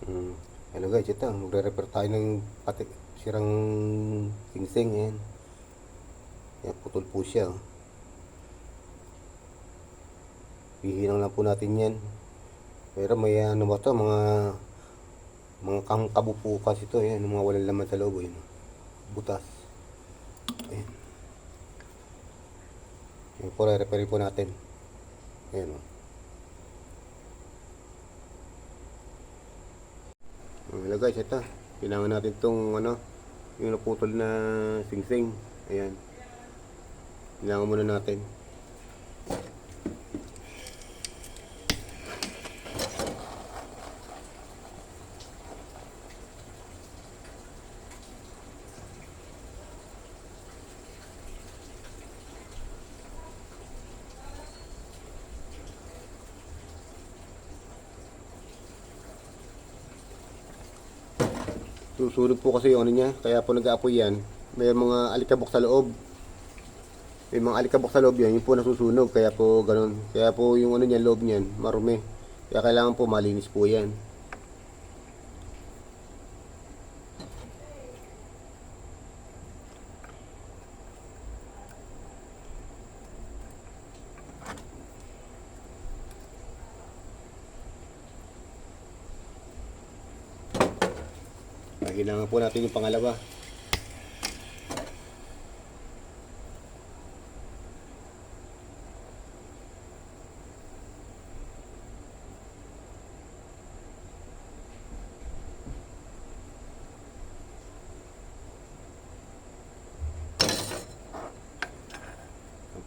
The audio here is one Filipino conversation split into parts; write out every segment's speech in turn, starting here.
Mm. Hello guys, ito. Magre-repair tayo ng pati, sirang singsing. Yan. Yan, putol po siya. Oh. Hihinang lang po natin yan. Pero may ano ba to, mga kabupukas ito. Yan, mga walang laman sa loob. Yan. Butas. Ayan. Yan po, re-repair po natin. Ayan o. Hello guys, ito. Kailangan natin itong yung naputol na singsing. Ayan. Kailangan muna natin. Susunog po kasi yung ano niya, kaya po nag-aapoy yan. May mga alikabok sa loob. May mga alikabok sa loob yan, yung po nasusunog, kaya po ganun. Kaya po yung ano niya, loob niyan, marumi. Kaya kailangan po malinis po yan. Kailangan po natin yung pangalawa.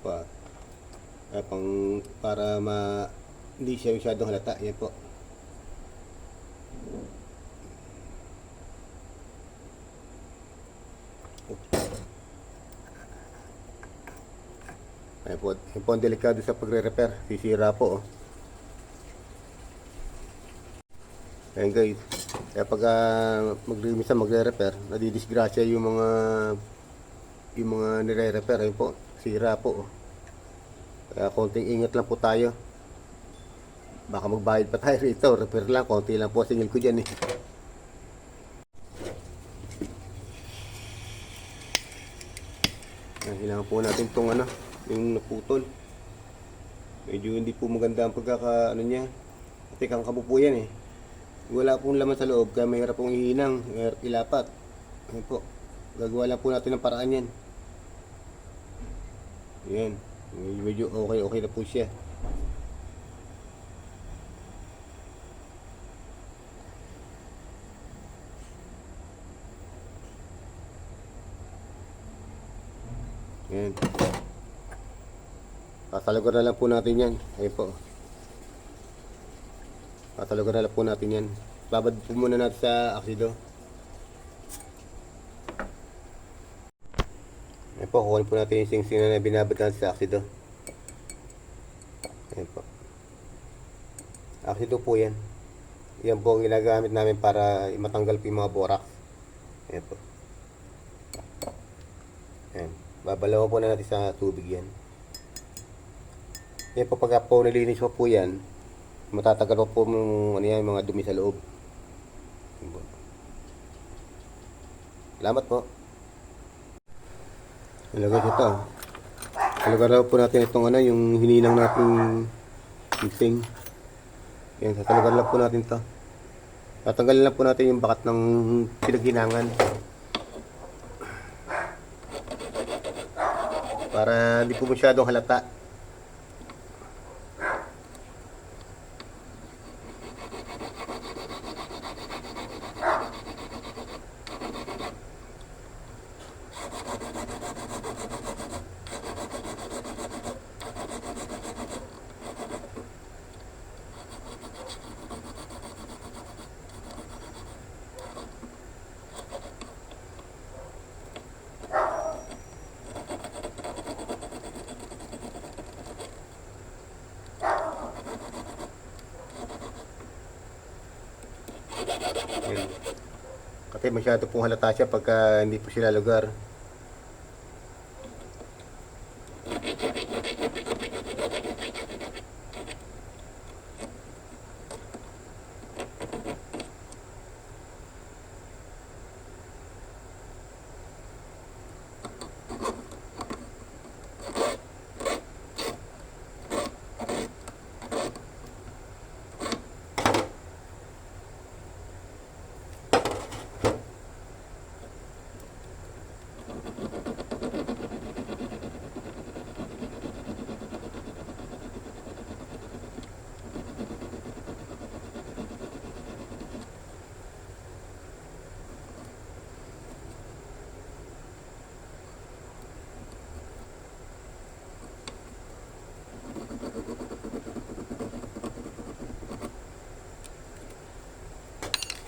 Pa para hindi siya masyadong halata. Yan po. Ayan po. Yan po ang delikado sa pagre-repair. Sisira po. Ayan guys. Kaya pag minsan magre-repair, nadidisgrasya yung mga nire-repair. Ayan po. Sira po. Kaya konting ingat lang po tayo. Baka magbayad pa tayo rito. Repair lang. Konti lang po singil ko dyan eh. Kailangan po natin itong yung naputol. Medyo hindi po maganda ang niya. Kasi kangkabo po yan eh. Wala pong laman sa loob kaya mahirap pong ihinang, ilapat. Ayan po. Gagawa lang po natin ng paraan yan. Ayan. Medyo okay na po siya. Ayan. Tatalogan na lang po natin yan. Ayan po. Tatalogan na lang po natin yan. Babad po muna natin sa aksido. Ayan po. Kukunin po natin yung singsing na binabad natin sa aksido. Ayan po. Aksido po yan. Yan po ang ginagamit namin para matanggal po yung mga borax. Ayan po. Ayan. Babalawan po na natin sa tubig yan. Yan po pagka po nilinis po yan, matatagal po yung mga dumi sa loob. Salamat po. Ilagay ito. Ilagay po natin itong yung hininang nating singsing. Yan, tatanggalin lang po natin to. Tatanggalin lang po natin yung bakat ng pinaghinangan. Para hindi po masyadong halata. Yan. Kasi masyado pong halata siya pagka hindi po sila lugar.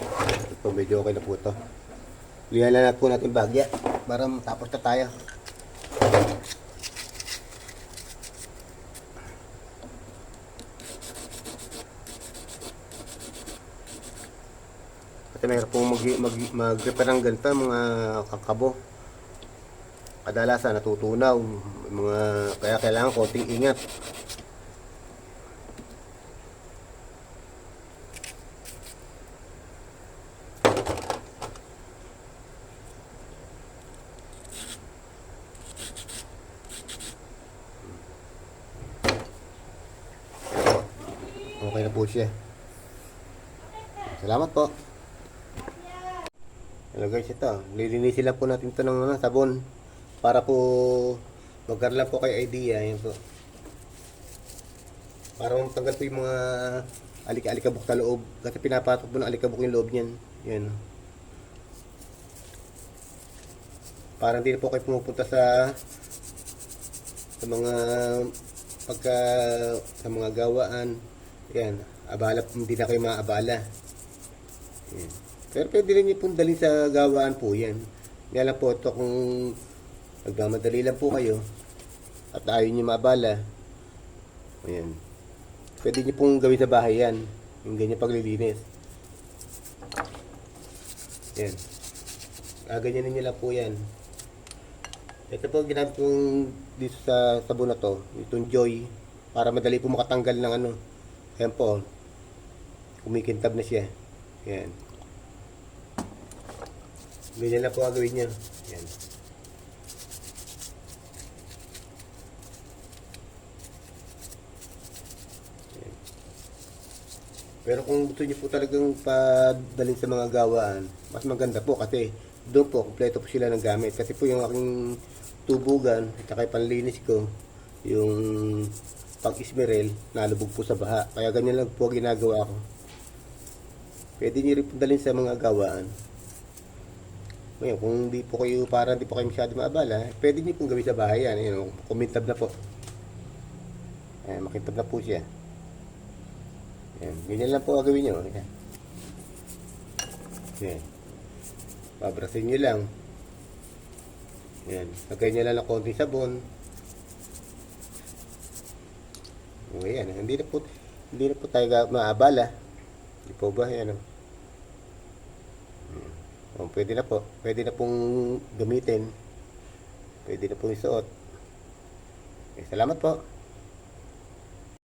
Ito, medyo okay na po ito. Lihan lang po natin bagya para matapos na tayo. Kasi mayroon pong mag-repair ng ganito, mga kakabo. Kadalasan natutunaw, kaya kailangan konting ingat. Okay na po siya. Salamat po. Hello guys, ito. Lilinisin lang po natin ito ng sabon. Para po magkaroon lang po kayo idea. Yan po. Para matanggal po yung mga alikabok sa loob. Kasi pinapatok po ng alikabok yung loob niyan. Yan. Para hindi na po kayo pumupunta sa mga sa mga gawaan. Yan. Abala, hindi na kayo maabala. Yan. Pero pwede rin nyo pong dalhin sa gawaan po yan. Yan lang po ito kung nagmamadali lang po kayo at ayaw nyo maabala. Ayan. Pwede nyo pong gawin sa bahay yan. Yung ganyan paglilinis. Ayan. Ganyanin nyo lang po yan. Ito po ginamit kong dito sa sabon na to. Itong Joy. Para madali po makatanggal ng ano. Ayan po. Kumikintab na siya. Ayan. Ganyan lang po gagawin nyo. Ayan. Pero kung gusto niyo po talagang padalhin sa mga gawaan, mas maganda po kasi doon po, kompleto po sila ng gamit. Kasi po yung aking tubugan, at saka yung panlinis ko, yung pang-ismerel, nalubog po sa baha. Kaya ganyan lang po ginagawa ko. Pwede niyo rin po dalhin sa mga gawaan. Ngayon, kung hindi po kayo, para hindi po kayo masyado maabala, pwede niyo pong gawin sa bahay yan. Ayan, kumintab na po. Ayan, makintab na po siya. Ayan, ganyan lang po gagawin nyo. Ayan. Ayan. Pabrasin nyo lang. Ayan. Lagay nyo lang ng konting sabon. Ayan. Hindi na po tayo maabala. Hindi po ba? Ayan. Pwede na po. Pwede na pong gamitin. Pwede na pong isuot. Salamat po.